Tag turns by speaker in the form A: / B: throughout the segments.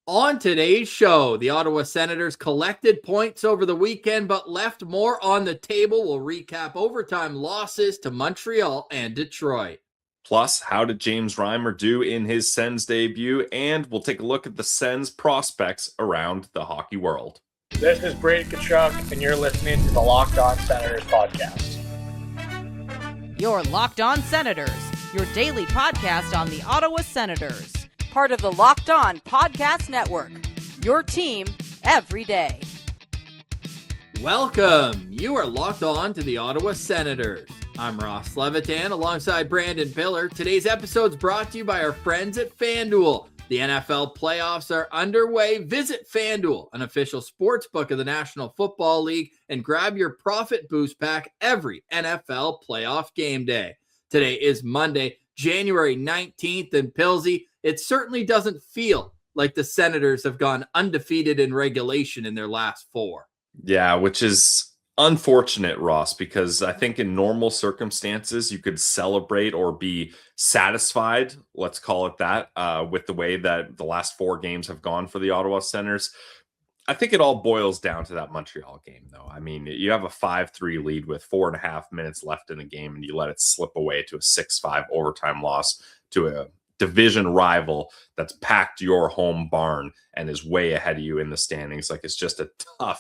A: On today's show, the Ottawa Senators collected points over the weekend, but left more on the table. We'll recap overtime losses to Montreal and Detroit.
B: Plus, how did James Reimer do in his Sens debut? And we'll take a look at the Sens prospects around the hockey world.
C: This is Brady Tkachuk, and you're listening to the Locked On Senators podcast.
D: You're Locked On Senators, your daily podcast on the Ottawa Senators. Part of the Locked On Podcast Network, your team every day.
A: Welcome. You are locked on to the Ottawa Senators. I'm Ross Levitan alongside Brandon Piller. Today's episode is brought to you by our friends at FanDuel. The NFL playoffs are underway. Visit FanDuel, an official sports book of the National Football League, and grab your profit boost pack every NFL playoff game day. Today is Monday, January 19th, and Pilsy, it certainly doesn't feel like the Senators have gone undefeated in regulation in their last four.
B: Yeah, which is unfortunate, Ross, because I think in normal circumstances, you could celebrate or be satisfied, let's call it that, with the way that the last four games have gone for the Ottawa Senators. I think it all boils down to that Montreal game, though. I mean, you have a 5-3 lead with 4.5 minutes left in the game, and you let it slip away to a 6-5 overtime loss to a division rival that's packed your home barn and is way ahead of you in the standings. Like, it's just a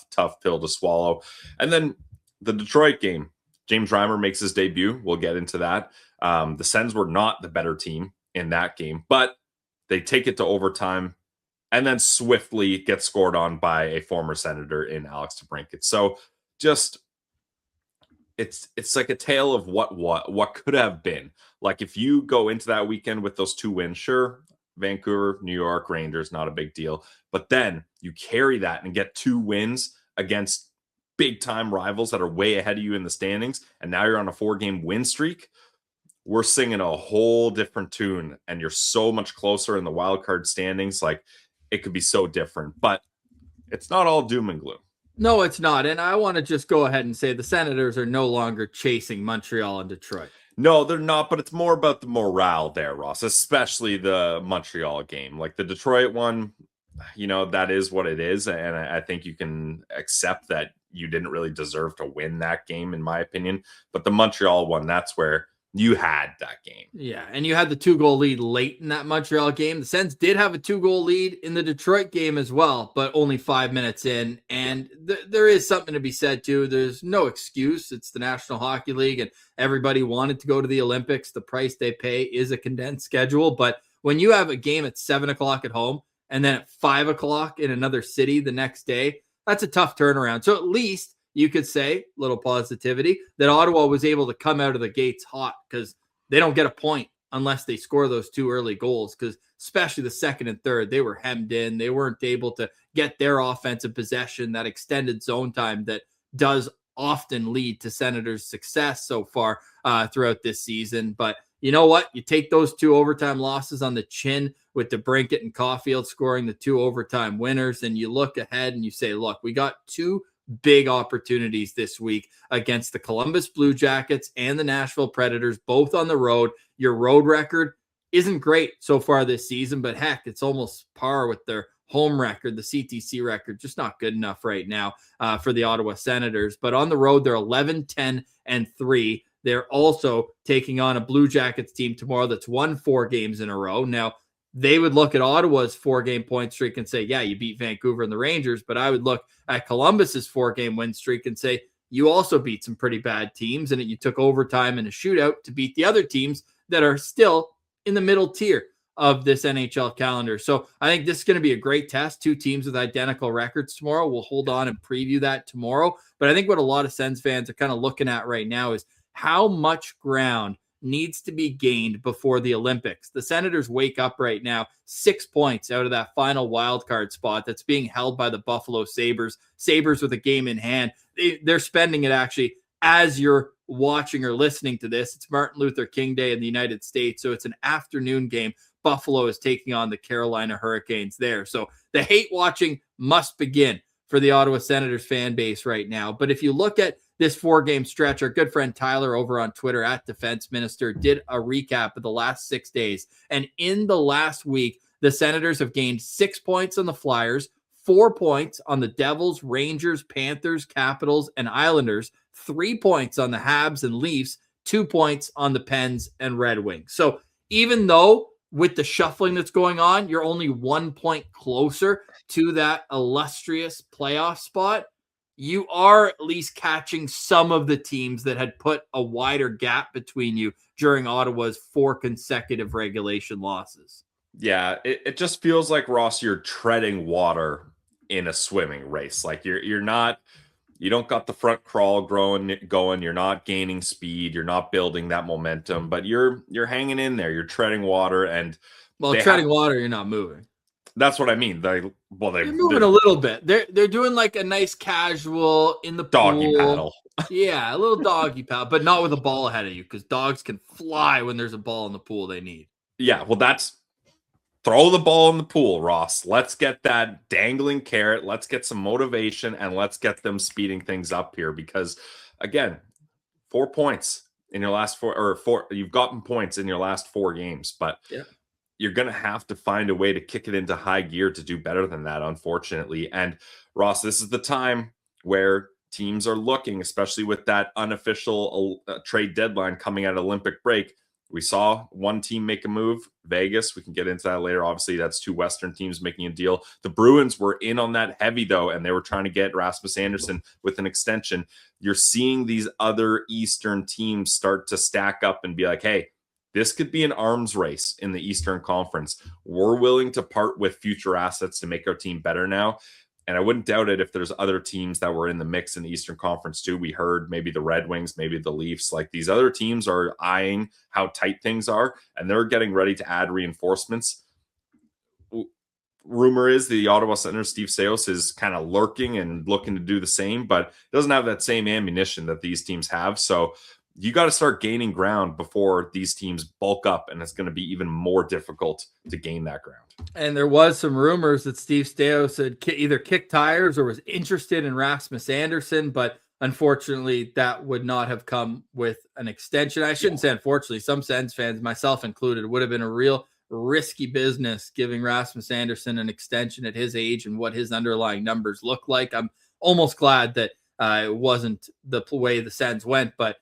B: tough pill to swallow. And then the Detroit game, James Reimer makes his debut. We'll get into that. The Sens were not the better team in that game, but they take it to overtime and then swiftly get scored on by a former Senator in Alex DeBrincat. So just it's like a tale of what could have been. Like, if you go into that weekend with those two wins, sure, Vancouver, New York, Rangers, not a big deal. But then you carry that and get two wins against big time rivals that are way ahead of you in the standings, and now you're on a 4-game win streak. We're singing a whole different tune, and you're so much closer in the wild card standings. Like, it could be so different, but it's not all doom and gloom.
A: No, it's not. And I want to just go ahead and say the Senators are no longer chasing Montreal and Detroit.
B: No, they're not, but it's more about the morale there, Ross, especially the Montreal game. Like, the Detroit one, you know, that is what it is. And I think you can accept that you didn't really deserve to win that game, in my opinion. But the Montreal one, that's where you had that game.
A: Yeah, and you had the 2-goal lead late in that Montreal game. The Sens did have a 2-goal lead in the Detroit game as well, but only 5 minutes in. And there is something to be said, too. There's no excuse. It's the National Hockey League, and everybody wanted to go to the Olympics. The price they pay is a condensed schedule. But when you have a game at 7 o'clock at home and then at 5 o'clock in another city the next day, that's a tough turnaround. So at least you could say, little positivity, that Ottawa was able to come out of the gates hot, because they don't get a point unless they score those two early goals, because especially the second and third, they were hemmed in. They weren't able to get their offensive possession, that extended zone time that does often lead to Senators' success so far throughout this season. But you know what? You take those two overtime losses on the chin with DeBrincat and Caulfield scoring the two overtime winners, and you look ahead and you say, look, we got two big opportunities this week against the Columbus Blue Jackets and the Nashville Predators, both on the road. Your road record isn't great so far this season, but heck, it's almost par with their home record. The CTC record just not good enough right now for the Ottawa Senators. But on the road, they're 11-10-3. They're also taking on a Blue Jackets team tomorrow that's won 4 games in a row. Now, they would look at Ottawa's 4-game point streak and say, yeah, you beat Vancouver and the Rangers. But I would look at Columbus's 4-game win streak and say, you also beat some pretty bad teams, and you took overtime and a shootout to beat the other teams that are still in the middle tier of this NHL calendar. So I think this is going to be a great test. 2 teams with identical records tomorrow. We'll hold on and preview that tomorrow. But I think what a lot of Sens fans are kind of looking at right now is how much ground needs to be gained before the Olympics. The Senators wake up right now 6 points out of that final wild card spot that's being held by the Buffalo Sabres. Sabres with a game in hand. They're spending it actually as you're watching or listening to this. It's Martin Luther King Day in the United States, so it's an afternoon game. Buffalo is taking on the Carolina Hurricanes there. So the hate watching must begin for the Ottawa Senators fan base right now. But if you look at this 4-game stretch, our good friend Tyler over on Twitter at Defense Minister did a recap of the last 6 days. And in the last week, The Senators have gained 6 points on the Flyers, 4 points on the Devils, Rangers, Panthers, Capitals, and Islanders, 3 points on the Habs and Leafs, 2 points on the Pens and Red Wings. So even though with the shuffling that's going on, you're only 1 point closer to that illustrious playoff spot, you are at least catching some of the teams that had put a wider gap between you during Ottawa's 4 consecutive regulation losses.
B: Yeah, it just feels like, Ross, you're treading water in a swimming race. Like you don't got the front crawl going, you're not gaining speed, you're not building that momentum, but you're hanging in there, you're treading water. And
A: treading water, you're not moving.
B: That's what I mean. They're
A: moving a little bit. They're doing like a nice casual in the
B: doggy
A: pool.
B: paddle.
A: Yeah, a little doggy paddle, but not with a ball ahead of you, because dogs can fly when there's a ball in the pool they need.
B: Yeah, well, that's throw the ball in the pool, Ross. Let's get that dangling carrot. Let's get some motivation, and let's get them speeding things up here. Because again, 4 points in your last four. You've gotten points in your last 4 games, but you're going to have to find a way to kick it into high gear to do better than that, unfortunately. And Ross, this is the time where teams are looking, especially with that unofficial trade deadline coming at Olympic break. We saw one team make a move, Vegas. We can get into that later. Obviously, that's 2 Western teams making a deal. The Bruins were in on that heavy, though, and they were trying to get Rasmus Andersson with an extension. You're seeing these other Eastern teams start to stack up and be like, hey, this could be an arms race in the Eastern Conference. We're willing to part with future assets to make our team better now. And I wouldn't doubt it if there's other teams that were in the mix in the Eastern Conference too. We heard maybe the Red Wings, maybe the Leafs. Like, these other teams are eyeing how tight things are, and they're getting ready to add reinforcements. Rumor is the Ottawa Senators, Steve Saios, is kind of lurking and looking to do the same, but doesn't have that same ammunition that these teams have. So you got to start gaining ground before these teams bulk up, and it's going to be even more difficult to gain that ground.
A: And there was some rumors that Steve Saios had either kicked tires or was interested in Rasmus Andersson, but unfortunately that would not have come with an extension. I shouldn't say unfortunately. Some Sens fans, myself included, would have been a real risky business giving Rasmus Andersson an extension at his age and what his underlying numbers look like. I'm almost glad that it wasn't the way the Sens went, but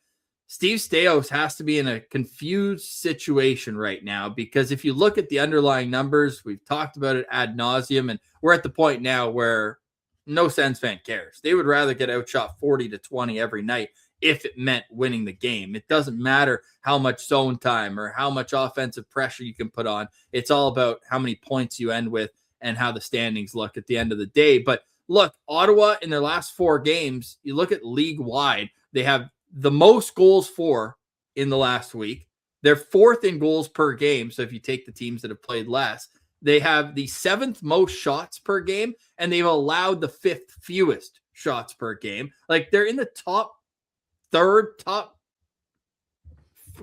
A: Steve Saios has to be in a confused situation right now, because if you look at the underlying numbers, we've talked about it ad nauseum, and we're at the point now where no Sens fan cares. They would rather get outshot 40-20 every night if it meant winning the game. It doesn't matter how much zone time or how much offensive pressure you can put on. It's all about how many points you end with and how the standings look at the end of the day. But look, Ottawa in their last 4 games, you look at league-wide, they have the most goals for in the last week. They're 4th in goals per game. So if you take the teams that have played less, they have the 7th most shots per game, and they've allowed the 5th fewest shots per game. Like, they're in the top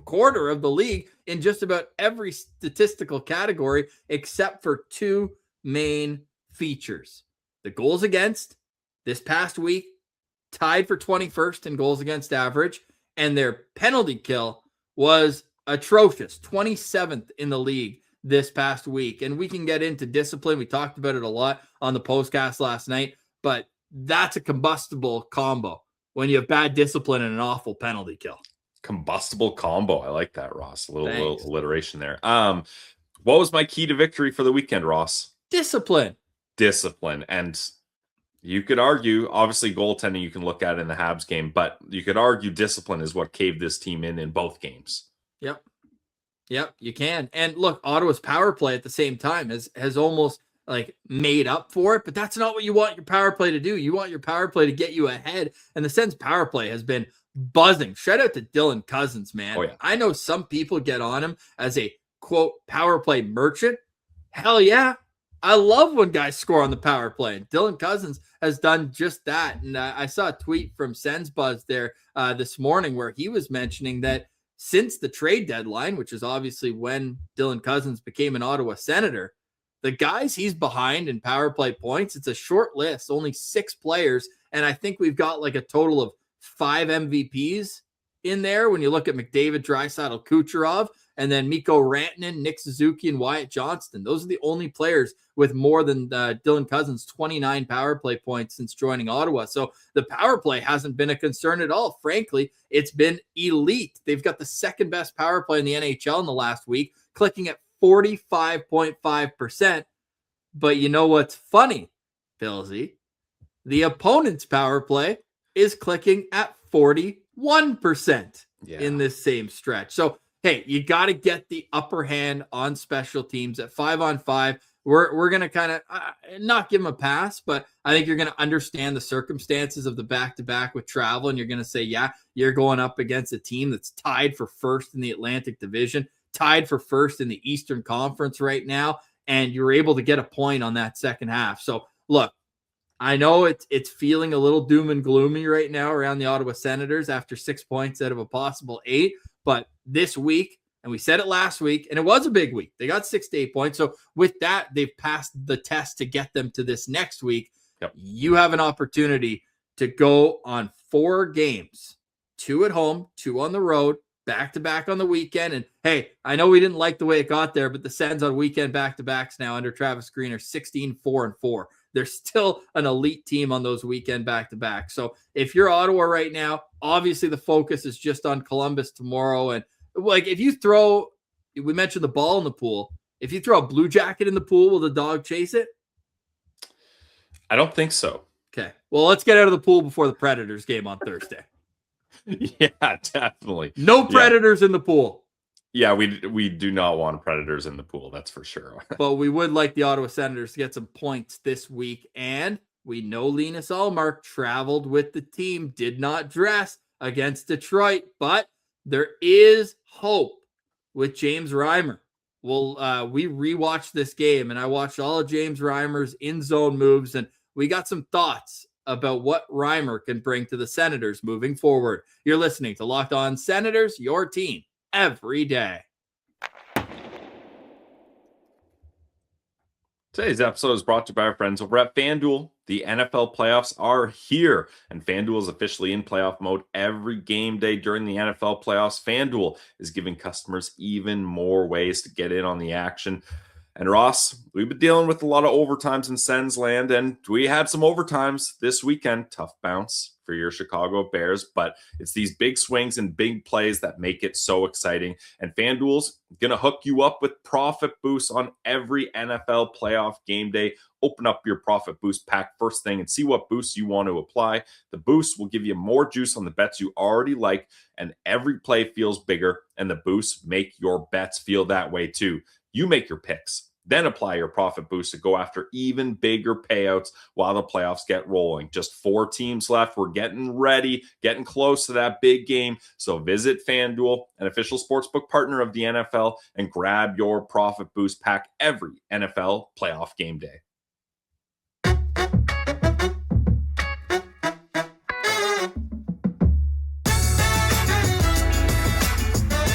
A: quarter of the league in just about every statistical category, except for 2 main features. The goals against this past week, tied for 21st in goals against average, and their penalty kill was atrocious, 27th in the league this past week. And we can get into discipline. We talked about it a lot on the postcast last night, but that's a combustible combo when you have bad discipline and an awful penalty kill.
B: Combustible combo. I like that, Ross. A little alliteration there. What was my key to victory for the weekend, Ross?
A: Discipline.
B: And you could argue, obviously, goaltending you can look at in the Habs game, but you could argue discipline is what caved this team in both games.
A: Yep, you can. And look, Ottawa's power play at the same time has almost like made up for it, but that's not what you want your power play to do. You want your power play to get you ahead, and the Sens power play has been buzzing. Shout out to Dylan Cousins, man.
B: Oh, yeah.
A: I know some people get on him as a, quote, power play merchant. Hell yeah. I love when guys score on the power play. And Dylan Cousins has done just that. And I saw a tweet from Sens Buzz there this morning where he was mentioning that since the trade deadline, which is obviously when Dylan Cousins became an Ottawa Senator, the guys he's behind in power play points, it's a short list, only 6 players. And I think we've got like a total of 5 MVPs in there when you look at McDavid, Draisaitl, Kucherov, and then Mikko Rantanen, Nick Suzuki, and Wyatt Johnston. Those are the only players with more than Dylan Cousins' 29 power play points since joining Ottawa. So the power play hasn't been a concern at all. Frankly, it's been elite. They've got the second best power play in the NHL in the last week, clicking at 45.5%. But you know what's funny, Pillsy? The opponent's power play is clicking at 41% in this same stretch. So, hey, you got to get the upper hand on special teams at 5-on-5. We're going to kind of not give them a pass, but I think you're going to understand the circumstances of the back-to-back with travel, and you're going to say, yeah, you're going up against a team that's tied for first in the Atlantic Division, tied for first in the Eastern Conference right now, and you're able to get a point on that second half. So, look, I know it's feeling a little doom and gloomy right now around the Ottawa Senators after 6 points out of a possible 8, but this week, and we said it last week, and it was a big week. They got 6 to 8 points. So with that, they've passed the test to get them to this next week.
B: Yep.
A: You have an opportunity to go on 4 games, 2 at home, 2 on the road, back-to-back on the weekend. And hey, I know we didn't like the way it got there, but the Sens on weekend back-to-backs now under Travis Green are 16-4-4. They're still an elite team on those weekend back-to-backs. So if you're Ottawa right now, obviously the focus is just on Columbus tomorrow. And like if you throw, we mentioned the ball in the pool. If you throw a Blue Jacket in the pool, will the dog chase it?
B: I don't think so.
A: Okay. Well, let's get out of the pool before the Predators game on Thursday.
B: Yeah, definitely.
A: No Predators in the pool.
B: Yeah, we do not want Predators in the pool, that's for sure.
A: But we would like the Ottawa Senators to get some points this week. And we know Linus Ullmark traveled with the team, did not dress against Detroit, but there is hope with James Reimer. Well, we rewatched this game, and I watched all of James Reimer's in-zone moves, and we got some thoughts about what Reimer can bring to the Senators moving forward. You're listening to Locked On Senators, your team every day.
B: Today's episode is brought to you by our friends over at FanDuel. The NFL playoffs are here, and FanDuel is officially in playoff mode every game day during the NFL playoffs. FanDuel is giving customers even more ways to get in on the action. And Ross, we've been dealing with a lot of overtimes in Sens land, and we had some overtimes this weekend. Tough bounce for your Chicago Bears, but it's these big swings and big plays that make it so exciting. And FanDuel's going to hook you up with profit boosts on every NFL playoff game day. Open up your profit boost pack first thing and see what boosts you want to apply. The boost will give you more juice on the bets you already like, and every play feels bigger, and the boosts make your bets feel that way too. You make your picks, then apply your profit boost to go after even bigger payouts while the playoffs get rolling. Just 4 teams left. We're getting ready, getting close to that big game. So visit FanDuel, an official sportsbook partner of the NFL, and grab your profit boost pack every NFL playoff game day.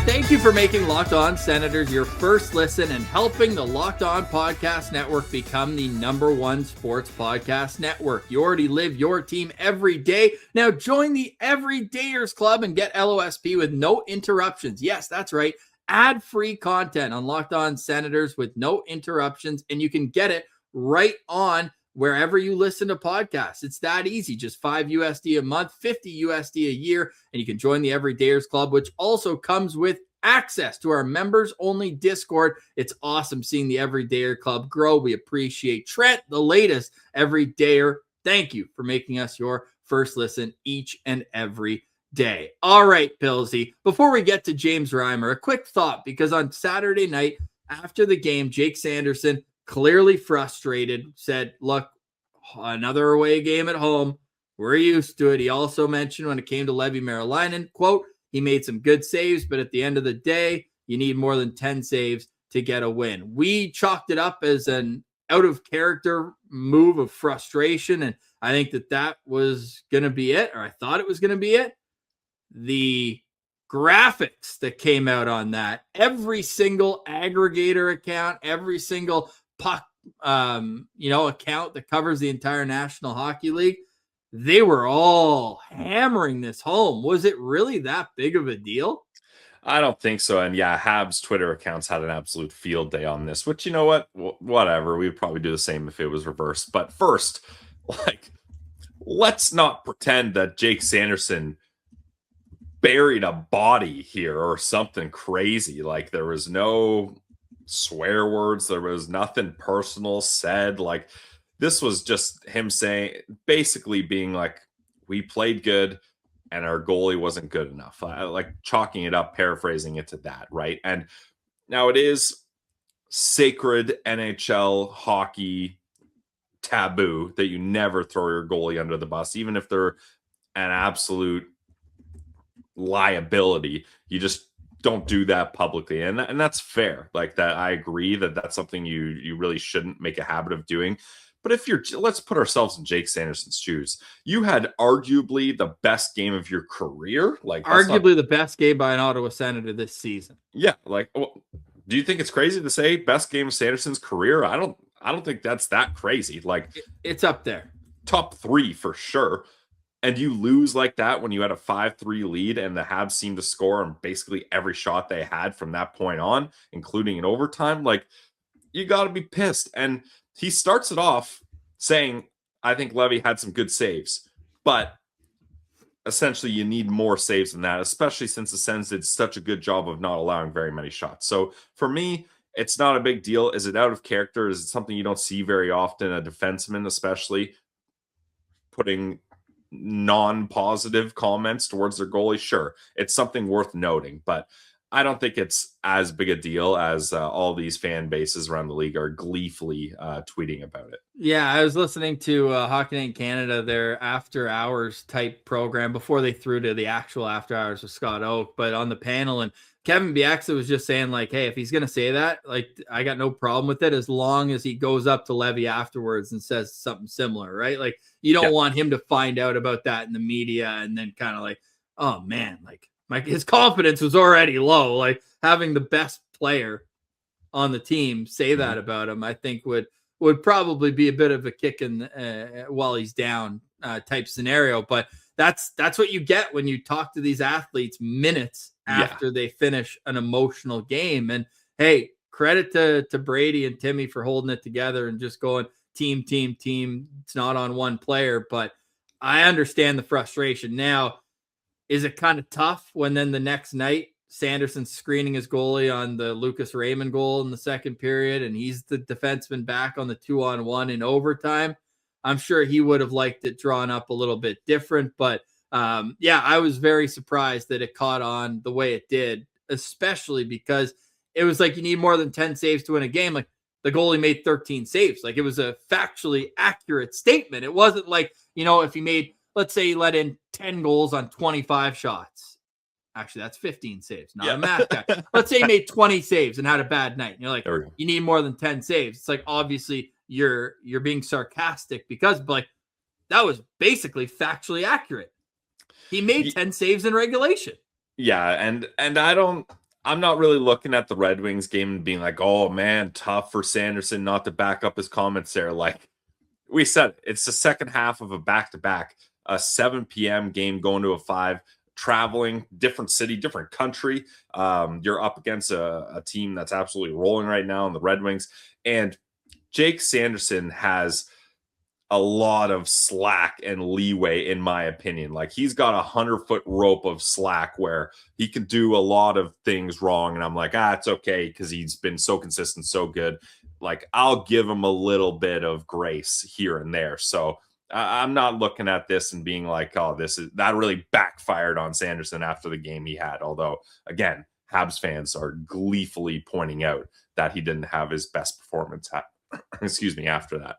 A: Thank you for making Locked On Senators your first listen and helping the Locked On Podcast Network become the #1 sports podcast network. You already live your team every day. Now join the Everydayers Club and get LOSP with no interruptions. Yes, that's right. Ad-free content on Locked On Senators with no interruptions, and you can get it right on wherever you listen to podcasts. It's that easy. Just $5 a month, $50 a year, and you can join the Everydayers Club, which also comes with access to our members-only Discord. It's awesome seeing the Everydayer Club grow. We appreciate Trent, the latest Everydayer. Thank you for making us your first listen each and every day. All right, Pillsy, before we get to James Reimer, a quick thought, because on Saturday night after the game, Jake Sanderson, clearly frustrated, said, look, another away game at home. We're used to it. He also mentioned when it came to Levi Merrilainen, quote, he made some good saves, but at the end of the day, you need more than 10 saves to get a win. We chalked it up as an out-of-character move of frustration, and I think that was going to be it, or I thought it was going to be it. The graphics that came out on that, every single aggregator account, every single puck account that covers the entire National Hockey League, they were all hammering this home. Was it really that big of a deal?
B: I don't think so. And yeah, Habs Twitter accounts had an absolute field day on this, which, you know what? Whatever. We would probably do the same if it was reversed. But first, like, let's not pretend that Jake Sanderson buried a body here or something crazy. Like, there was no swear words, there was nothing personal said. Like, this was just him saying, basically being like, we played good and our goalie wasn't good enough. Like, chalking it up, paraphrasing it to that, right? And now it is sacred NHL hockey taboo that you never throw your goalie under the bus, even if they're an absolute liability. You just don't do that publicly, and that's fair. Like, that, I agree that that's something you really shouldn't make a habit of doing. But if let's put ourselves in Jake Sanderson's shoes. You had arguably the best game of your career, like
A: arguably the best game by an Ottawa Senator this season.
B: Yeah, like, do you think it's crazy to say best game of Sanderson's career? I don't think that's that crazy. Like,
A: it's up there,
B: top 3 for sure. And you lose like that when you had a 5-3 lead and the Habs seemed to score on basically every shot they had from that point on, including in overtime. Like, you got to be pissed. And he starts it off saying, I think Levy had some good saves, but essentially you need more saves than that, especially since the Sens did such a good job of not allowing very many shots. So for me, it's not a big deal. Is it out of character? Is it something you don't see very often? A defenseman, especially, putting non-positive comments towards their goalie? Sure, it's something worth noting, but I don't think it's as big a deal as all these fan bases around the league are gleefully tweeting about it.
A: Yeah, I was listening to Hockey Night in Canada, their after hours type program before they threw to the actual after hours with Scott Oak, but on the panel, and Kevin Bieksa was just saying, like, hey, if he's going to say that, like, I got no problem with it as long as he goes up to Levy afterwards and says something similar, right? Like, you don't want him to find out about that in the media and then kind of like, oh man, like, his confidence was already low. Like, having the best player on the team say that about him, I think would probably be a bit of a kick in while he's down type scenario. But that's what you get when you talk to these athletes minutes after they finish an emotional game. And hey, credit to Brady and Timmy for holding it together and just going team. It's not on one player, but I understand the frustration. Now, is it kind of tough when then the next night Sanderson's screening his goalie on the Lucas Reimer goal in the second period, and he's the defenseman back on the 2-on-1 in overtime? I'm sure he would have liked it drawn up a little bit different, but I was very surprised that it caught on the way it did, especially because it was like you need more than 10 saves to win a game. Like, the goalie made 13 saves. Like, it was a factually accurate statement. It wasn't like, if he made, let's say he let in 10 goals on 25 shots. Actually, that's 15 saves, not a math guy. Let's say he made 20 saves and had a bad night. And you're like, you need more than 10 saves. It's like, obviously you're being sarcastic because, like, that was basically factually accurate. He made 10 saves in regulation. Yeah,
B: and I'm not really looking at the Red Wings game and being like, oh man, tough for Sanderson not to back up his comments there. Like we said, it's the second half of a back-to-back, a 7 p.m. game going to a 5, traveling, different city, different country. You're up against a team that's absolutely rolling right now in the Red Wings. And Jake Sanderson has a lot of slack and leeway, in my opinion. Like, he's got 100-foot rope of slack where he can do a lot of things wrong. And I'm like, it's okay, because he's been so consistent, so good. Like, I'll give him a little bit of grace here and there. So I'm not looking at this and being like, oh, that really backfired on Sanderson after the game he had. Although, again, Habs fans are gleefully pointing out that he didn't have his best performance after that.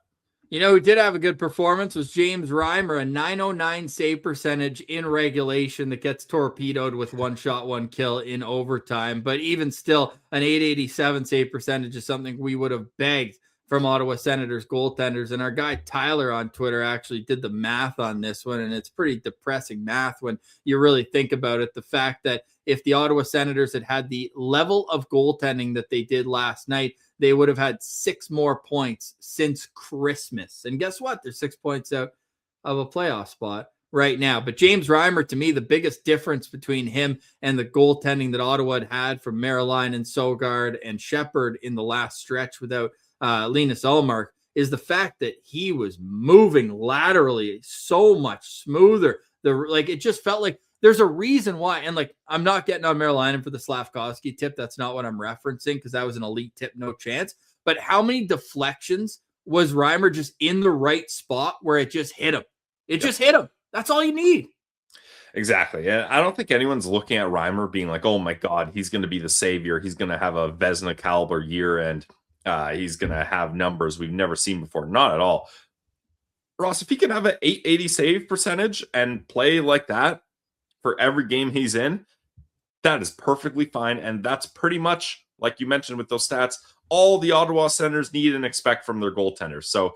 A: Who did have a good performance was James Reimer, a .909 save percentage in regulation that gets torpedoed with 1 shot, 1 kill in overtime. But even still, an .887 save percentage is something we would have begged from Ottawa Senators goaltenders. And our guy Tyler on Twitter actually did the math on this one, and it's pretty depressing math when you really think about it. The fact that if the Ottawa Senators had the level of goaltending that they did last night, they would have had 6 more points since Christmas. And guess what? They're 6 points out of a playoff spot right now. But James Reimer, to me, the biggest difference between him and the goaltending that Ottawa had from Marilyn and Sogard and Shepherd in the last stretch without Linus Ullmark is the fact that he was moving laterally so much smoother. It just felt like there's a reason why. And I'm not getting on Marilyn for the Slafkovsky tip. That's not what I'm referencing because that was an elite tip, no chance. But how many deflections was Reimer just in the right spot where it just hit him? It just hit him. That's all you need.
B: Exactly. And I don't think anyone's looking at Reimer being like, oh my God, he's going to be the savior. He's going to have a Vezina caliber year and he's going to have numbers we've never seen before. Not at all. Ross, if he can have an 880 save percentage and play like that for every game he's in, that is perfectly fine. And that's pretty much, like you mentioned with those stats, all the Ottawa Senators need and expect from their goaltenders. So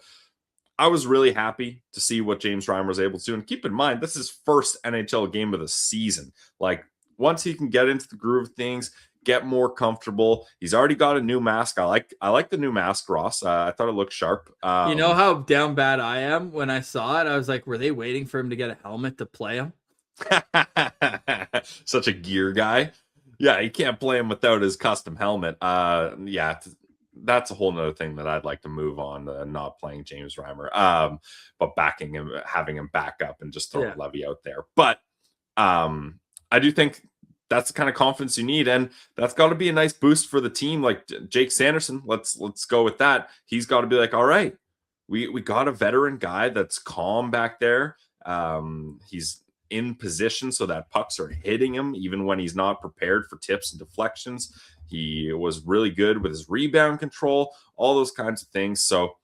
B: I was really happy to see what James Reimer was able to do. And keep in mind, this is his first NHL game of the season. Once he can get into the groove of things, get more comfortable. He's already got a new mask. I like the new mask, Ross. I thought it looked sharp.
A: You know how down bad I am when I saw it? I was like, were they waiting for him to get a helmet to play him?
B: Such a gear guy. Yeah, he can't play him without his custom helmet. That's a whole nother thing that I'd like to move on, not playing James Reimer, but backing him, having him back up and just throw Levy out there. But I do think that's the kind of confidence you need, and that's got to be a nice boost for the team. Like Jake Sanderson, let's go with that. He's got to be like, all right, we got a veteran guy that's calm back there. He's in position so that pucks are hitting him even when he's not prepared for tips and deflections. He was really good with his rebound control, all those kinds of things. So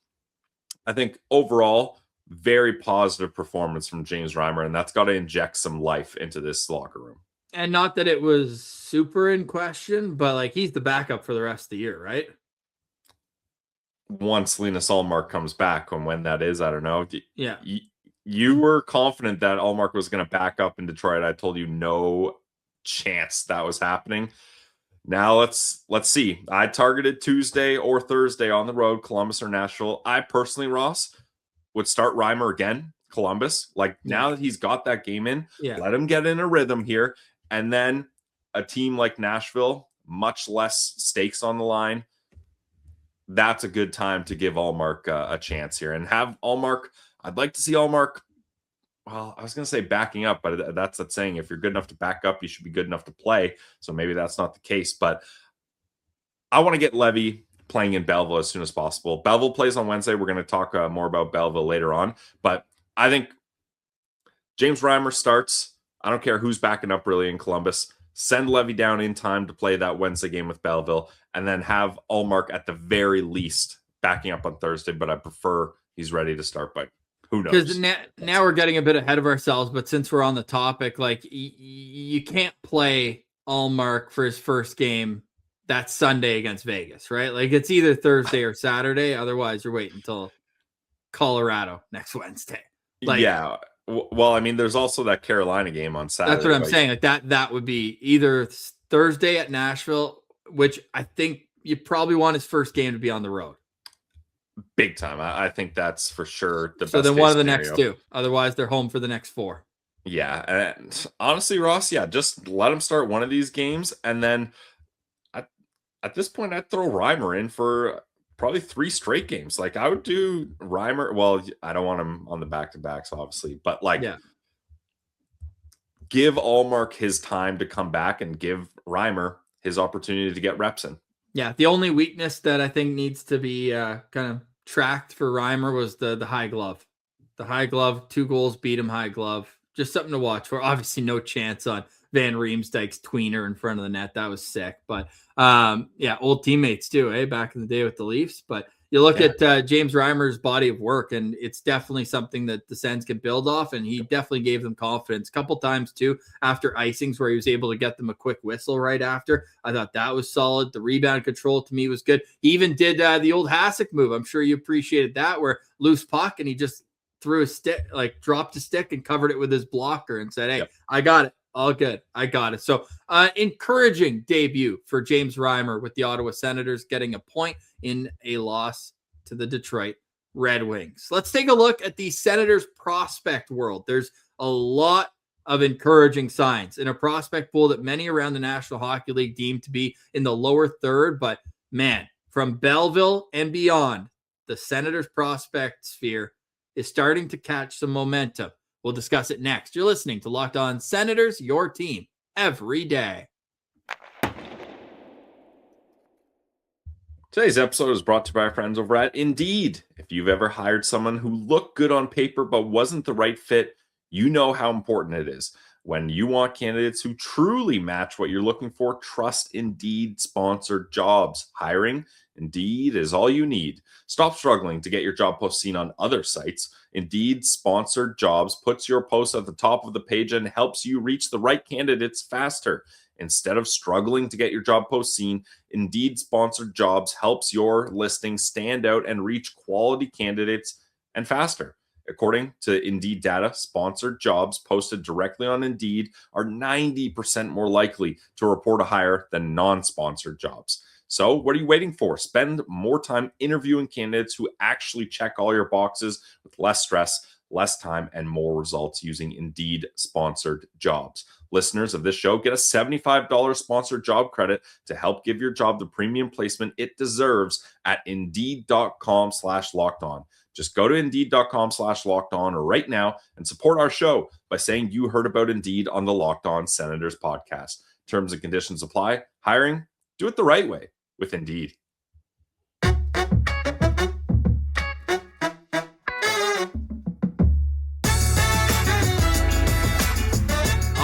B: I think overall, very positive performance from James Reimer, and that's got to inject some life into this locker room.
A: And not that it was super in question, but he's the backup for the rest of the year, right?
B: Once Linus Ullmark comes back, and when that is, I don't know.
A: Yeah.
B: You were confident that Ullmark was going to back up in Detroit. I told you no chance that was happening. Now let's see. I targeted Tuesday or Thursday on the road, Columbus or Nashville. I personally, Ross, would start Reimer again, Columbus. Now that he's got that game in, let him get in a rhythm here. And then a team like Nashville, much less stakes on the line. That's a good time to give Ullmark a chance here and have Ullmark. I'd like to see Ullmark. Well, I was going to say backing up, but that's that saying. If you're good enough to back up, you should be good enough to play. So maybe that's not the case. But I want to get Levy playing in Belleville as soon as possible. Belleville plays on Wednesday. We're going to talk more about Belleville later on. But I think James Reimer starts. I don't care who's backing up really in Columbus. Send Levy down in time to play that Wednesday game with Belleville, and then have Ullmark at the very least backing up on Thursday. But I prefer he's ready to start by. Who knows?
A: Because now we're getting a bit ahead of ourselves, but since we're on the topic, you can't play Ullmark for his first game that Sunday against Vegas, right? It's either Thursday or Saturday. Otherwise, you're waiting until Colorado next Wednesday.
B: Yeah. Well, I mean, there's also that Carolina game on Saturday.
A: That's what I'm saying. That would be either Thursday at Nashville, which I think you probably want his first game to be on the road.
B: Big time. I think that's for sure the best.
A: So then one of the
B: scenario.
A: next two. Otherwise, they're home for the next four.
B: Yeah. And honestly, Ross, just let him start one of these games. And then at this point, I'd throw Reimer in for probably 3 straight games. I would do Reimer. Well, I don't want him on the back-to-backs, obviously. But give Ullmark his time to come back and give Reimer his opportunity to get reps in.
A: Yeah, the only weakness that I think needs to be kind of tracked for Reimer was the high glove. The high glove, 2 goals beat him high glove. Just something to watch for. Obviously, no chance on Van Riemsdyk's tweener in front of the net. That was sick. But old teammates too, back in the day with the Leafs. But you look at James Reimer's body of work, and it's definitely something that the Sens can build off, and he definitely gave them confidence. A couple times, too, after icings where he was able to get them a quick whistle right after. I thought that was solid. The rebound control, to me, was good. He even did the old Hasek move. I'm sure you appreciated that, where loose puck, and he just threw a stick, dropped a stick and covered it with his blocker and said, hey, I got it. All good. I got it. So encouraging debut for James Reimer with the Ottawa Senators, getting a point in a loss to the Detroit Red Wings. Let's take a look at the Senators prospect world. There's a lot of encouraging signs in a prospect pool that many around the National Hockey League deem to be in the lower third. But man, from Belleville and beyond, the Senators prospect sphere is starting to catch some momentum. We'll discuss it next. You're listening to Locked On Senators, your team every day.
B: Today's episode is brought to you by our friends over at Indeed. If you've ever hired someone who looked good on paper but wasn't the right fit, you know how important it is. When you want candidates who truly match what you're looking for, trust Indeed sponsored jobs. Hiring, Indeed is all you need. Stop struggling to get your job post seen on other sites. Indeed sponsored jobs puts your post at the top of the page and helps you reach the right candidates faster. Instead of struggling to get your job post seen, Indeed sponsored jobs helps your listing stand out and reach quality candidates and faster. According to Indeed data, sponsored jobs posted directly on Indeed are 90% more likely to report a hire than non-sponsored jobs. So what are you waiting for? Spend more time interviewing candidates who actually check all your boxes with less stress, less time, and more results using Indeed sponsored jobs. Listeners of this show get a $75 sponsored job credit to help give your job the premium placement it deserves at Indeed.com/lockedon. Just go to Indeed.com/lockedon right now and support our show by saying you heard about Indeed on the Locked On Senators podcast. Terms and conditions apply. Hiring, do it the right way with Indeed.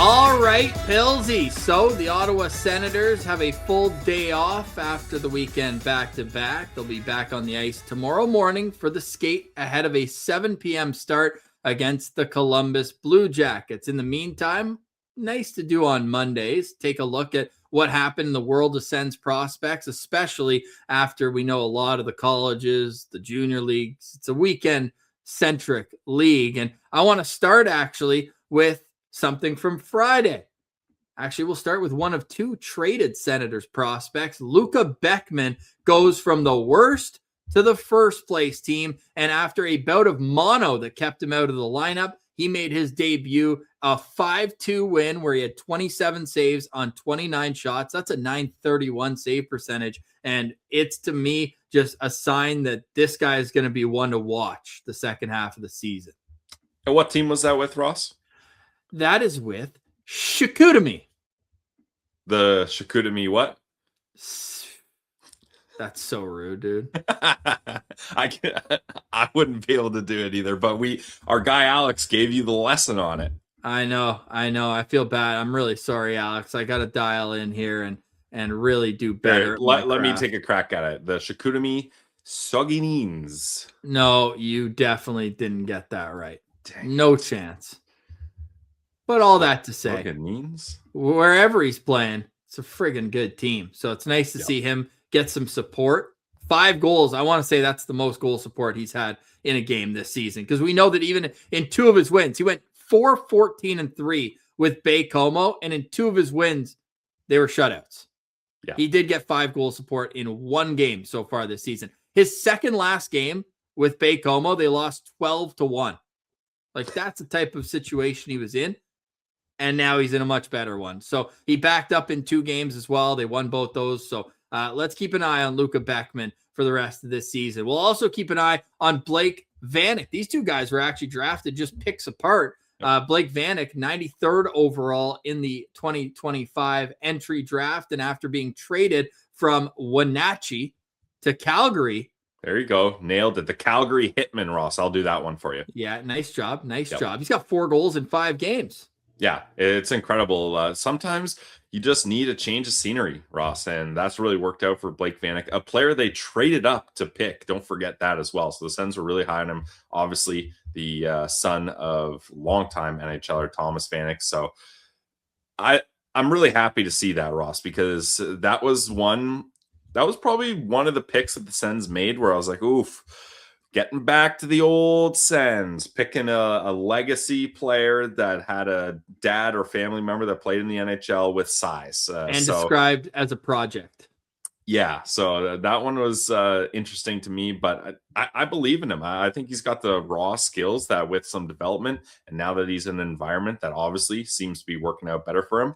A: All right, Pillsy. So the Ottawa Senators have a full day off after the weekend back-to-back. They'll be back on the ice tomorrow morning for the skate ahead of a 7 p.m. start against the Columbus Blue Jackets. In the meantime, nice to do on Mondays. Take a look at what happened in the world of Sens prospects, especially after we know a lot of the colleges, the junior leagues. It's a weekend-centric league. And I want to start actually with something from Friday. Actually, we'll start with one of two traded Senators prospects. Luca Beckman goes from the worst to the first place team. And after a bout of mono that kept him out of the lineup, he made his debut, a 5-2 win where he had 27 saves on 29 shots. That's a .931 save percentage. And it's, to me, just a sign that this guy is going to be one to watch the second half of the season.
B: And what team was that with, Ross?
A: That is with Chicoutimi.
B: The Chicoutimi what?
A: That's so rude, dude.
B: I wouldn't be able to do it either, but our guy Alex gave you the lesson on it.
A: I know. I feel bad. I'm really sorry, Alex. I got to dial in here and really do better.
B: Right, let me take a crack at it. The Chicoutimi Soginins.
A: No, you definitely didn't get that right.
B: Dang.
A: No chance. But all that to say, wherever he's playing, it's a friggin' good team. So it's nice to see him get some support. 5 goals. I want to say that's the most goal support he's had in a game this season. Because we know that even in 2 of his wins, he went 4-14-3 with Baie-Comeau. And in 2 of his wins, they were shutouts. Yeah. He did get 5 goal support in 1 game so far this season. His second last game with Baie-Comeau, they lost 12-1. Like, that's the type of situation he was in. And now he's in a much better one. So he backed up in 2 games as well. They won both those. So let's keep an eye on Luca Beckman for the rest of this season. We'll also keep an eye on Blake Vanek. These 2 guys were actually drafted just picks apart. Blake Vanek, 93rd overall in the 2025 entry draft. And after being traded from Wenatchee to Calgary.
B: There you go. Nailed it. The Calgary Hitman, Ross. I'll do that one for you.
A: Yeah, nice job. Nice job. He's got 4 goals in 5 games.
B: Yeah, it's incredible. Sometimes you just need a change of scenery, Ross, and that's really worked out for Blake Vanek, a player they traded up to pick. Don't forget that as well. So the Sens were really high on him. Obviously, the son of longtime NHLer Thomas Vanek. So I'm really happy to see that, Ross, because that was probably one of the picks that the Sens made where I was like, oof. Getting back to the old Sens, picking a legacy player that had a dad or family member that played in the NHL with size.
A: And described as a project.
B: Yeah, so that one was interesting to me, but I believe in him. I think he's got the raw skills that with some development, and now that he's in an environment that obviously seems to be working out better for him,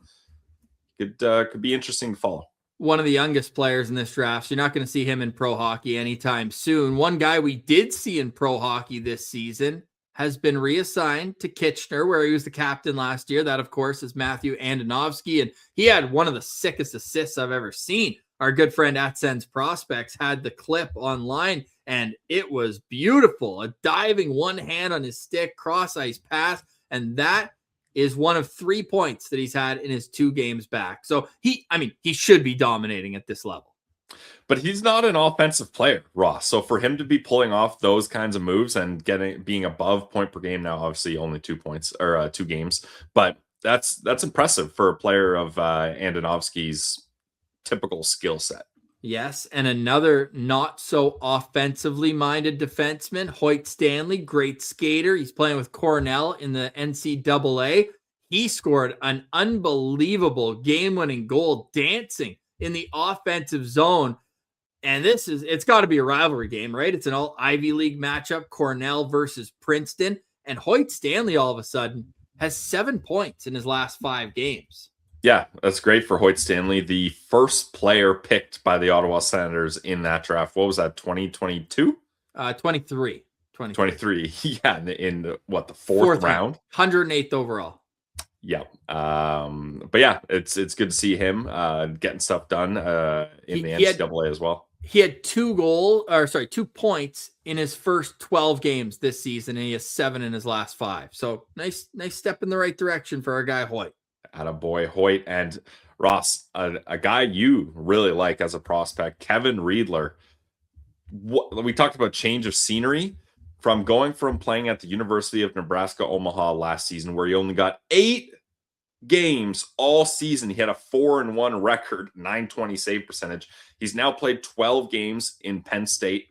B: could be interesting to follow.
A: One of the youngest players in this draft, so you're not going to see him in pro hockey anytime soon. One guy we did see in pro hockey this season has been reassigned to Kitchener, where he was the captain last year. That, of course, is Matthew Andonovski, and he had one of the sickest assists I've ever seen. Our good friend at Sens Prospects had the clip online, and it was beautiful. A diving one hand on his stick, cross-ice pass, and that is one of 3 points that he's had in his 2 games back. So he should be dominating at this level.
B: But he's not an offensive player, Ross. So for him to be pulling off those kinds of moves and being above point per game now, obviously only 2 points or 2 games, but that's impressive for a player of Andonovski's typical skill set.
A: Yes, and another not so offensively minded defenseman, Hoyt Stanley, great skater. He's playing with Cornell in the NCAA. He scored an unbelievable game-winning goal dancing in the offensive zone. And it's got to be a rivalry game, right? It's an all Ivy League matchup, Cornell versus Princeton. And Hoyt Stanley all of a sudden has 7 points in his last 5 games.
B: Yeah, that's great for Hoyt Stanley, the first player picked by the Ottawa Senators in that draft. What was that, 2022?
A: 23.
B: 23. Yeah, in what, the fourth round?
A: 108th overall.
B: Yeah. But yeah, it's good to see him getting stuff done in the NCAA as well.
A: He had 2 points in his first 12 games this season, and he has 7 in his last 5. So nice step in the right direction for our guy Hoyt.
B: Attaboy Hoyt. And Ross, a guy you really like as a prospect, Kevin Riedler. We talked about change of scenery from going from playing at the University of Nebraska Omaha last season, where he only got 8 games all season. He had a 4-1 record, 920 save percentage. He's now played 12 games in Penn State,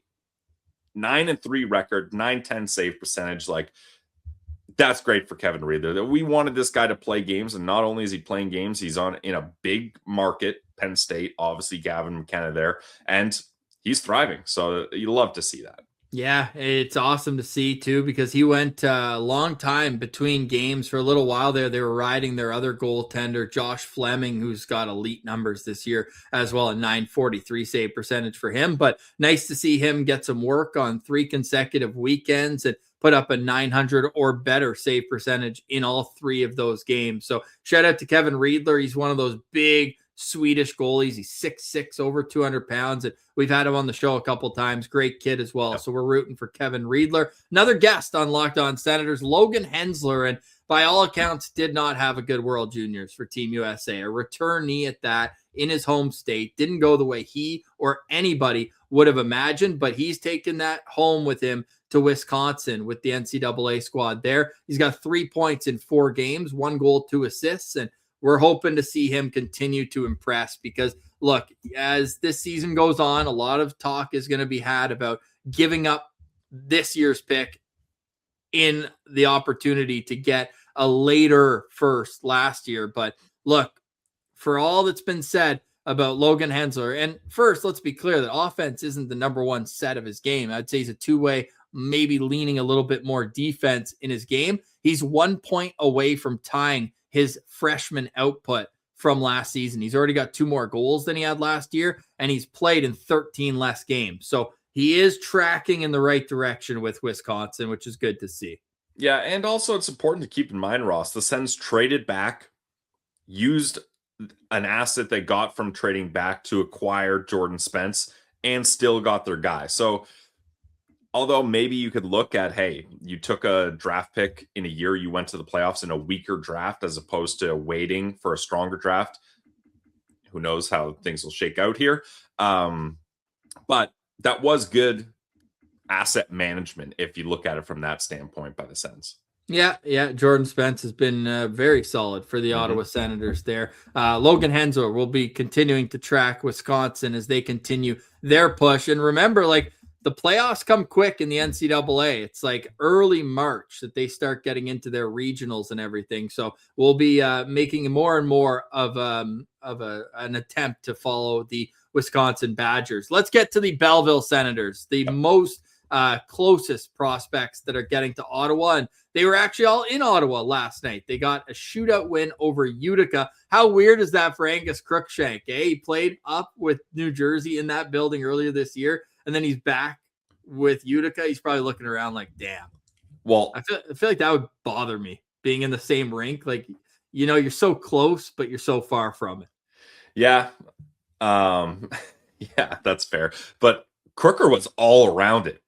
B: 9-3 record, 910 save percentage. Like, that's great for Kevin Riedler. We wanted this guy to play games, and not only is he playing games, he's in a big market, Penn State, obviously Gavin McKenna there, and he's thriving. So you love to see that. Yeah,
A: it's awesome to see too, because he went a long time between games. For a little while there, they were riding their other goaltender, Josh Fleming, who's got elite numbers this year as well, a 943 save percentage for him. But nice to see him get some work on 3 consecutive weekends and put up a 900 or better save percentage in all 3 of those games. So shout out to Kevin Riedler. He's one of those big Swedish goalies. He's 6'6", over 200 pounds, and we've had him on the show a couple times. Great kid as well. Yep. So we're rooting for Kevin Riedler. Another guest on Locked On Senators, Logan Hensler, and by all accounts did not have a good World Juniors for Team USA. A returnee at that in his home state. Didn't go the way he or anybody would have imagined, but he's taken that home with him to Wisconsin with the NCAA squad there. He's got 3 points in 4 games, 1 goal, 2 assists, and we're hoping to see him continue to impress because, look, as this season goes on, a lot of talk is going to be had about giving up this year's pick in the opportunity to get a later first last year. But look, for all that's been said about Logan Hensler, and first, let's be clear that offense isn't the number one set of his game. I'd say he's a two-way, maybe leaning a little bit more defense in his game. He's 1 point away from tying his freshman output from last season. He's already got 2 more goals than he had last year, and he's played in 13 less games. So he is tracking in the right direction with Wisconsin, which is good to see.
B: Yeah, and also it's important to keep in mind, Ross, the Sens traded back, used an asset they got from trading back to acquire Jordan Spence, and still got their guy. So although maybe you could look at, hey, you took a draft pick in a year, you went to the playoffs in a weaker draft as opposed to waiting for a stronger draft. Who knows how things will shake out here. But that was good asset management if you look at it from that standpoint by the Sens.
A: Yeah. Jordan Spence has been very solid for the Ottawa Senators there. Logan Hensler will be continuing to track Wisconsin as they continue their push. And remember, like, the playoffs come quick in the NCAA. It's like early March that they start getting into their regionals and everything. So we'll be making more and more of an attempt to follow the Wisconsin Badgers. Let's get to the Belleville Senators, the most closest prospects that are getting to Ottawa. And they were actually all in Ottawa last night. They got a shootout win over Utica. How weird is that for Angus Crookshank? He played up with New Jersey in that building earlier this year, and then he's back with Utica. He's probably looking around like, damn.
B: Well,
A: I feel like that would bother me, being in the same rink. Like, you're so close, but you're so far from it.
B: Yeah. Yeah, that's fair. But Crooker was all around it.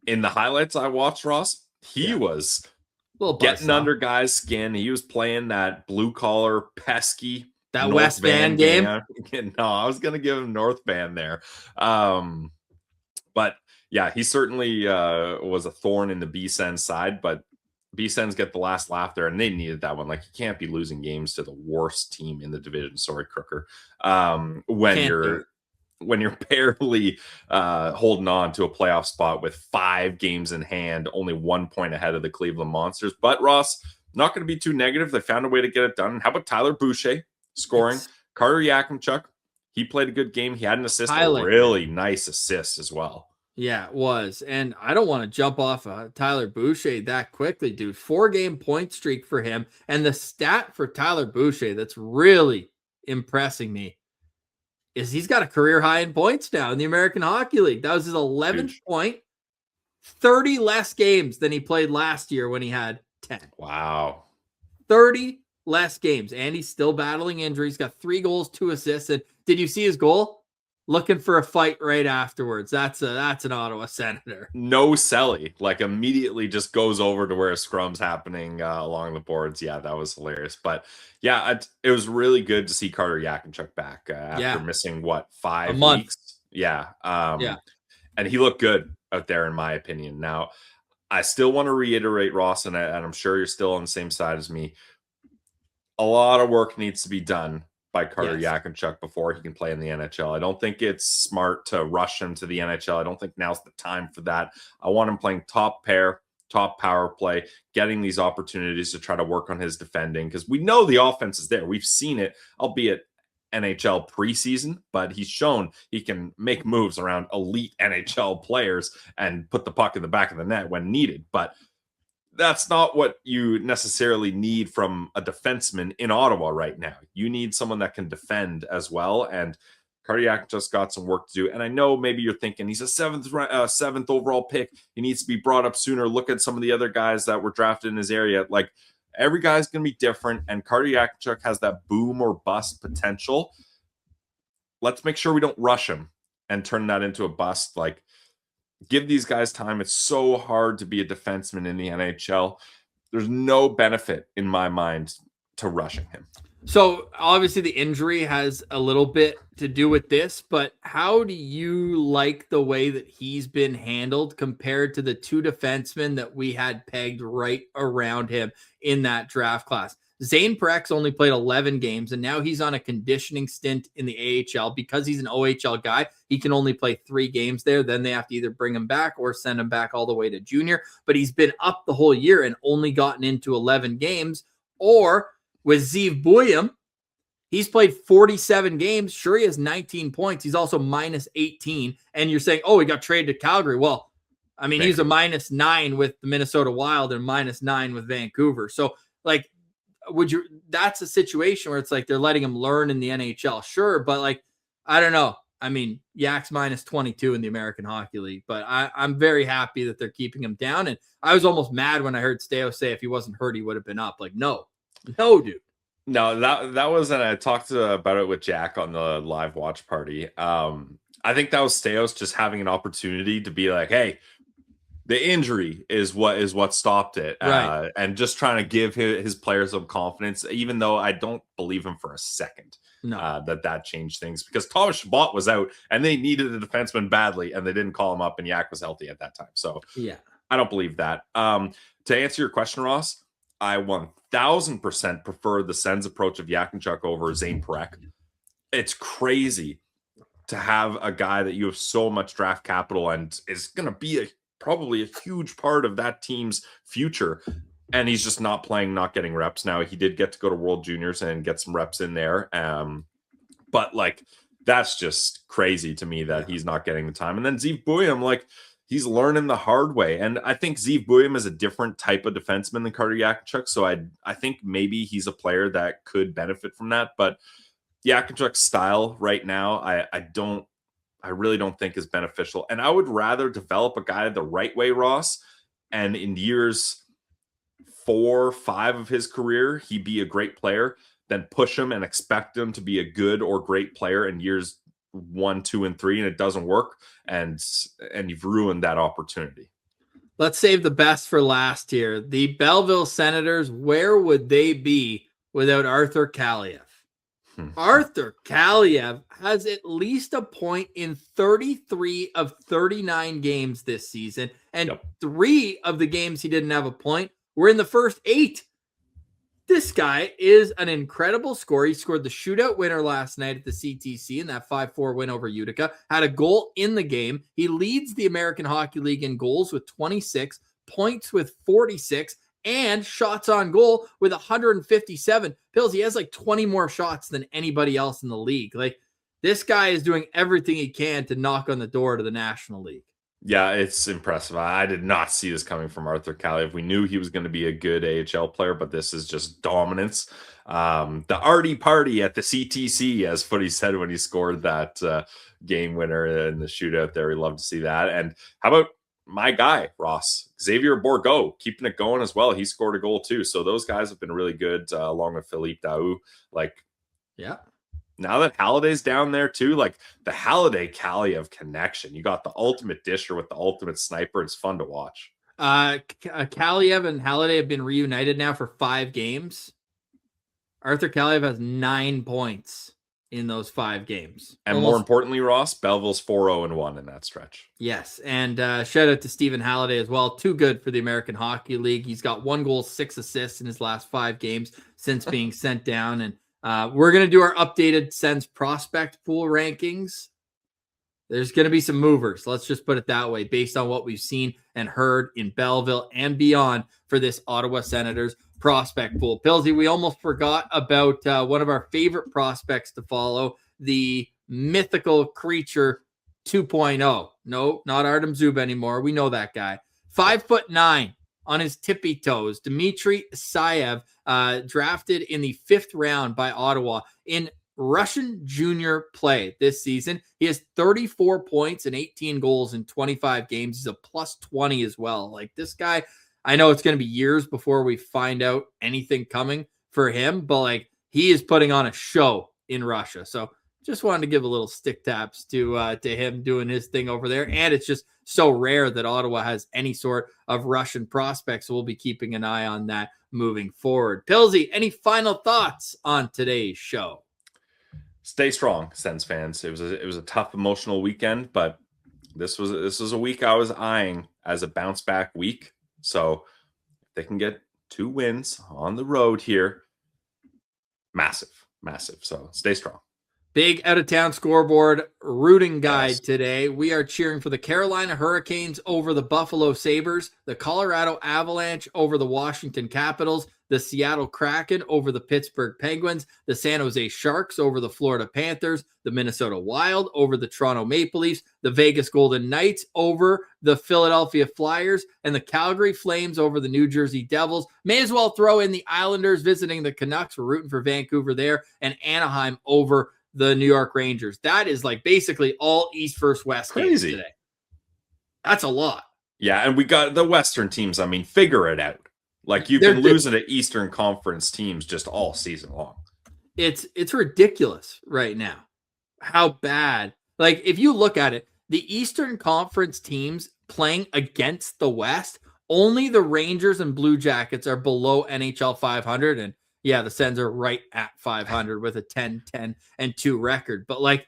B: In the highlights I watched, Ross, he was getting under guys' skin. He was playing that blue-collar, pesky
A: that West Van game.
B: No, I was going to give him North Van there. But, yeah, he certainly was a thorn in the B-Sens side, but B-Sens get the last laugh there, and they needed that one. Like, you can't be losing games to the worst team in the division. Sorry, Crooker. When you're barely holding on to a playoff spot with 5 games in hand, only 1 point ahead of the Cleveland Monsters. But, Ross, not going to be too negative. They found a way to get it done. How about Tyler Boucher scoring? Yes. Carter Yakimchuk, he played a good game. He had an assist, a really nice assist as well.
A: Yeah, it was. And I don't want to jump off Tyler Boucher that quickly, dude. 4-game point streak for him. And the stat for Tyler Boucher that's really impressing me is he's got a career high in points now in the American Hockey League. That was his 11th point, 30 less games than he played last year when he had 10.
B: Wow.
A: 30 less games, and he's still battling injuries. Got 3 goals, 2 assists. And did you see his goal? Looking for a fight right afterwards. That's an Ottawa Senator.
B: No celly, like immediately just goes over to where a scrum's happening along the boards. Yeah, that was hilarious. But yeah, it was really good to see Carter Yakimchuk back after missing 5 weeks. Yeah. And he looked good out there, in my opinion. Now, I still want to reiterate, Ross, and I'm sure you're still on the same side as me. A lot of work needs to be done by Carter Yakimchuk before he can play in the NHL. I don't think it's smart to rush him to the NHL. I don't think now's the time for that. I want him playing top pair, top power play, getting these opportunities to try to work on his defending, because we know the offense is there. We've seen it, albeit NHL preseason, but he's shown he can make moves around elite NHL players and put the puck in the back of the net when needed. But that's not what you necessarily need from a defenseman in Ottawa right now. You need someone that can defend as well. And Cardiac just got some work to do. And I know maybe you're thinking he's a seventh overall pick. He needs to be brought up sooner. Look at some of the other guys that were drafted in his area. Like, every guy's going to be different. And Cardiac has that boom or bust potential. Let's make sure we don't rush him and turn that into a bust. Like, give these guys time. It's so hard to be a defenseman in the NHL. There's no benefit in my mind to rushing him.
A: So obviously the injury has a little bit to do with this, but how do you like the way that he's been handled compared to the 2 defensemen that we had pegged right around him in that draft class? Zane Parek's only played 11 games, and now he's on a conditioning stint in the AHL. Because he's an OHL guy, he can only play 3 games there. Then they have to either bring him back or send him back all the way to junior. But he's been up the whole year and only gotten into 11 games. Or with Zeev Buium, he's played 47 games. Sure, he has 19 points. He's also minus 18. And you're saying, oh, he got traded to Calgary. Well, I mean, he's a minus 9 with the Minnesota Wild and minus 9 with Vancouver. So, like, that's a situation where it's like they're letting him learn in the NHL. Sure, but like, I don't know. I mean, Yak's minus 22 in the American Hockey League, but I'm very happy that they're keeping him down. And I was almost mad when I heard Steo say if he wasn't hurt, he would have been up. Like, no, dude.
B: No, that was, and I talked about it with Jack on the live watch party. I think that was Steos just having an opportunity to be like, hey, the injury is what stopped it.
A: Right.
B: And just trying to give his players some confidence, even though I don't believe him for a second.
A: No.
B: That changed things, because Thomas Chabot was out and they needed a defenseman badly and they didn't call him up, and Yak was healthy at that time. So
A: yeah,
B: I don't believe that. To answer your question, Ross, I 1000% prefer the Sens approach of Yakimchuk over Zane Parek. It's crazy to have a guy that you have so much draft capital and is going to be probably a huge part of that team's future. And he's just not playing, not getting reps. Now, he did get to go to World Juniors and get some reps in there. But like, that's just crazy to me that he's not getting the time. And then Zeev Buium, like, he's learning the hard way. And I think Zeev Buium is a different type of defenseman than Carter Yakachuk. So I think maybe he's a player that could benefit from that. But Yakachuk's style right now, I really don't think is beneficial. And I would rather develop a guy the right way, Ross, and in years 4, 5 of his career, he be a great player, then push him and expect him to be a good or great player in years 1, 2, and 3, and it doesn't work, and you've ruined that opportunity.
A: Let's save the best for last here. The Belleville Senators, where would they be without Arthur Kaliev? Arthur Kaliev has at least a point in 33 of 39 games this season, and 3 of the games he didn't have a point were in the first 8. This guy is an incredible scorer. He scored the shootout winner last night at the CTC in that 5-4 win over Utica, had a goal in the game. He leads the American Hockey League in goals with 26, points with 46, and shots on goal with 157. Pills, he has like 20 more shots than anybody else in the league. Like, this guy is doing everything he can to knock on the door to the National League.
B: Yeah, it's impressive. I did not see this coming from Arthur Kaliev. We knew he was going to be a good AHL player, but this is just dominance. The arty party at the CTC, as Footy said when he scored that game winner in the shootout there. We love to see that. And how about my guy, Ross, Xavier Bourgault, keeping it going as well. He scored a goal too. So those guys have been really good, along with Philippe Daou. Like,
A: yeah.
B: Now that Halliday's down there too, like the Halliday-Kaliev connection, you got the ultimate disher with the ultimate sniper. It's fun to watch.
A: Kaliev and Halliday have been reunited now for 5 games. Arthur Kaliev has 9 points in those 5 games.
B: And more importantly, Ross, Belleville's 4-0-1 in that stretch.
A: Yes, and shout out to Stephen Halliday as well. Too good for the American Hockey League. He's got 1 goal, 6 assists in his last 5 games since being sent down. And we're going to do our updated Sens prospect pool rankings. There's going to be some movers. Let's just put it that way, based on what we've seen and heard in Belleville and beyond for this Ottawa Senators prospect pool. Pilsy, we almost forgot about one of our favorite prospects to follow, the mythical creature 2.0. No, not Artem Zub anymore. We know that guy. 5'9" on his tippy toes. Dmitry Isaev, drafted in the 5th round by Ottawa in Russian junior play this season. He has 34 points and 18 goals in 25 games. He's a plus 20 as well. Like, this guy, I know it's going to be years before we find out anything coming for him, but like, he is putting on a show in Russia. So just wanted to give a little stick taps to him doing his thing over there. And it's just so rare that Ottawa has any sort of Russian prospects. So we'll be keeping an eye on that moving forward. Pilsy, any final thoughts on today's show?
B: Stay strong, Sens fans. It was a tough emotional weekend, but this was a week I was eyeing as a bounce back week. So if they can get 2 wins on the road here, massive. So stay strong.
A: Big out-of-town scoreboard rooting guide today. We are cheering for the Carolina Hurricanes over the Buffalo Sabres, the Colorado Avalanche over the Washington Capitals, the Seattle Kraken over the Pittsburgh Penguins, the San Jose Sharks over the Florida Panthers, the Minnesota Wild over the Toronto Maple Leafs, the Vegas Golden Knights over the Philadelphia Flyers, and the Calgary Flames over the New Jersey Devils. May as well throw in the Islanders visiting the Canucks. We're rooting for Vancouver there, and Anaheim over the New York Rangers. That is like basically all East versus West games today. That's a lot.
B: Yeah, and we got the Western teams. I mean, figure it out. Like, you've been losing to Eastern Conference teams just all season long.
A: It's ridiculous right now how bad. Like, if you look at it, the Eastern Conference teams playing against the West, only the Rangers and Blue Jackets are below NHL 500, and yeah, the Sens are right at 500 with a 10-10-2 record. But like,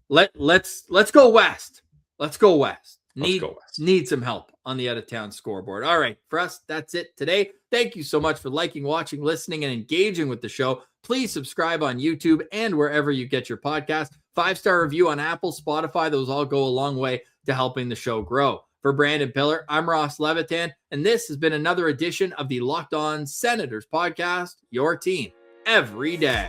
A: let's go West. Let's go West. Need some help on the out-of-town scoreboard. All right, for us, that's it today. Thank you so much for liking, watching, listening, and engaging with the show. Please subscribe on YouTube and wherever you get your podcast. 5-star review on Apple, Spotify. Those all go a long way to helping the show grow. For Brandon Piller, I'm Ross Levitan, and this has been another edition of the Locked On Senators podcast, your team every day.